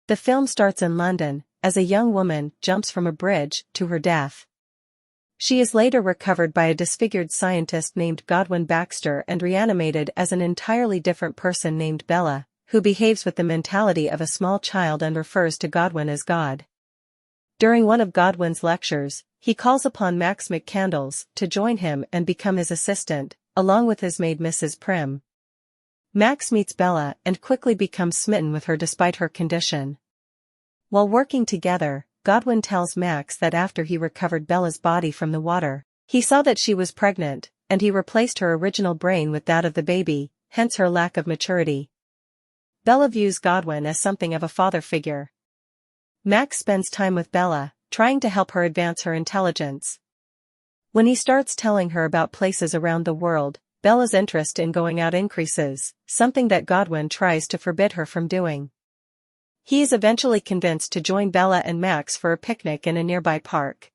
The film starts in London, as a young woman jumps from a bridge to her death. She is later recovered by a disfigured scientist named Godwin Baxter and reanimated as an entirely different person named Bella, who behaves with the mentality of a small child and refers to Godwin as God. During one of Godwin's lectures, he calls upon Max McCandles to join him and become his assistant, along with his maid Mrs. Prim. Max meets Bella and quickly becomes smitten with her despite her condition. While working together, Godwin tells Max that after he recovered Bella's body from the water, he saw that she was pregnant, and he replaced her original brain with that of the baby, hence her lack of maturity. Bella views Godwin as something of a father figure. Max spends time with Bella, trying to help her advance her intelligence. When he starts telling her about places around the world, Bella's interest in going out increases, something that Godwin tries to forbid her from doing. He is eventually convinced to join Bella and Max for a picnic in a nearby park.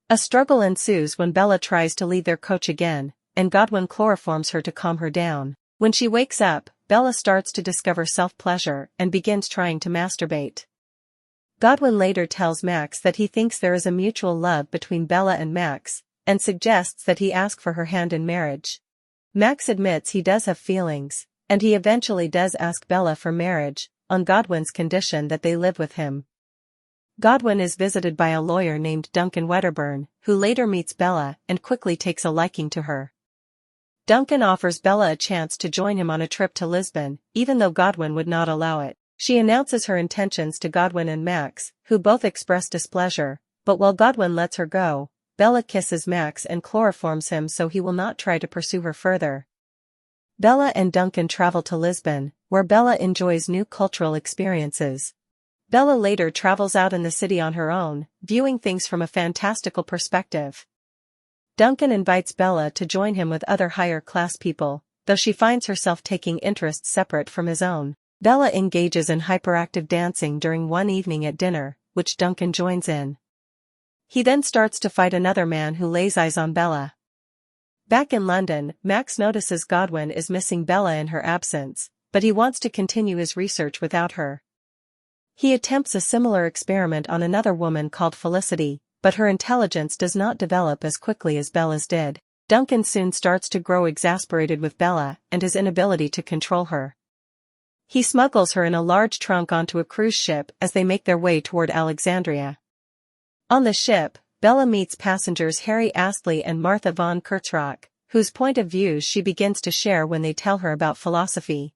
A struggle ensues when Bella tries to leave their coach again, and Godwin chloroforms her to calm her down. When she wakes up, Bella starts to discover self-pleasure and begins trying to masturbate. Godwin later tells Max that he thinks there is a mutual love between Bella and Max, and suggests that he ask for her hand in marriage. Max admits he does have feelings, and he eventually does ask Bella for marriage, on Godwin's condition that they live with him. Godwin is visited by a lawyer named Duncan Wedderburn, who later meets Bella and quickly takes a liking to her. Duncan offers Bella a chance to join him on a trip to Lisbon, even though Godwin would not allow it. She announces her intentions to Godwin and Max, who both express displeasure, but while Godwin lets her go, Bella kisses Max and chloroforms him so he will not try to pursue her further. Bella and Duncan travel to Lisbon, where Bella enjoys new cultural experiences. Bella later travels out in the city on her own, viewing things from a fantastical perspective. Duncan invites Bella to join him with other higher-class people, though she finds herself taking interests separate from his own. Bella engages in hyperactive dancing during one evening at dinner, which Duncan joins in. He then starts to fight another man who lays eyes on Bella. Back in London, Max notices Godwin is missing Bella in her absence, but he wants to continue his research without her. He attempts a similar experiment on another woman called Felicity, but her intelligence does not develop as quickly as Bella's did. Duncan soon starts to grow exasperated with Bella and his inability to control her. He smuggles her in a large trunk onto a cruise ship as they make their way toward Alexandria. On the ship, Bella meets passengers Harry Astley and Martha von Kurzrock, whose point of views she begins to share when they tell her about philosophy.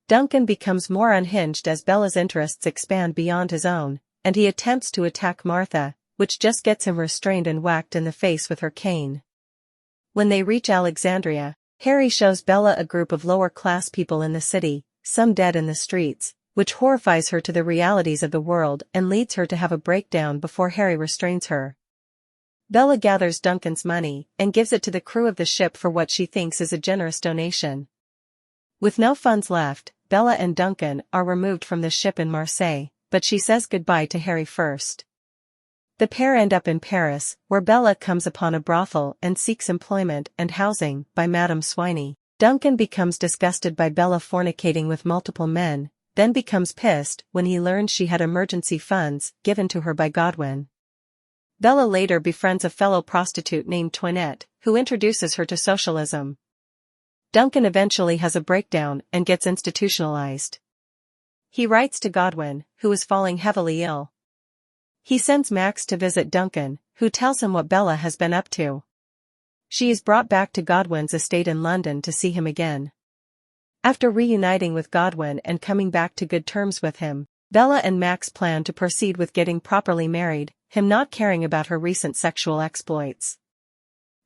Duncan becomes more unhinged as Bella's interests expand beyond his own, and he attempts to attack Martha, which just gets him restrained and whacked in the face with her cane. When they reach Alexandria, Harry shows Bella a group of lower-class people in the city, some dead in the streets, which horrifies her to the realities of the world and leads her to have a breakdown before Harry restrains her. Bella gathers Duncan's money and gives it to the crew of the ship for what she thinks is a generous donation. With no funds left, Bella and Duncan are removed from the ship in Marseille, but she says goodbye to Harry first. The pair end up in Paris, where Bella comes upon a brothel and seeks employment and housing by Madame Swiney. Duncan becomes disgusted by Bella fornicating with multiple men, then becomes pissed when he learns she had emergency funds given to her by Godwin. Bella later befriends a fellow prostitute named Toinette, who introduces her to socialism. Duncan eventually has a breakdown and gets institutionalized. He writes to Godwin, who is falling heavily ill. He sends Max to visit Duncan, who tells him what Bella has been up to. She is brought back to Godwin's estate in London to see him again. After reuniting with Godwin and coming back to good terms with him, Bella and Max plan to proceed with getting properly married, him not caring about her recent sexual exploits.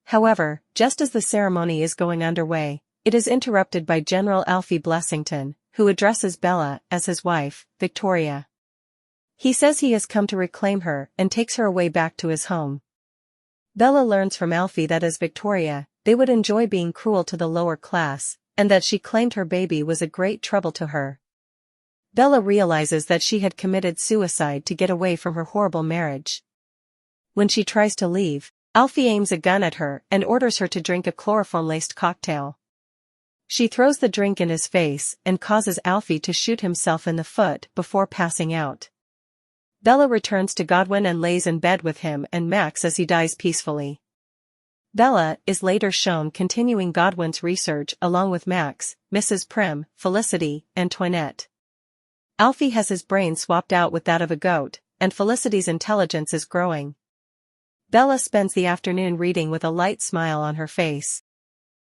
However, just as the ceremony is going underway, it is interrupted by General Alfie Blessington, who addresses Bella as his wife, Victoria. He says he has come to reclaim her and takes her away back to his home. Bella learns from Alfie that as Victoria, they would enjoy being cruel to the lower class, and that she claimed her baby was a great trouble to her. Bella realizes that she had committed suicide to get away from her horrible marriage. When she tries to leave, Alfie aims a gun at her and orders her to drink a chloroform-laced cocktail. She throws the drink in his face and causes Alfie to shoot himself in the foot before passing out. Bella returns to Godwin and lays in bed with him and Max as he dies peacefully. Bella is later shown continuing Godwin's research along with Max, Mrs. Prim, Felicity, and Toinette. Alfie has his brain swapped out with that of a goat, and Felicity's intelligence is growing. Bella spends the afternoon reading with a light smile on her face.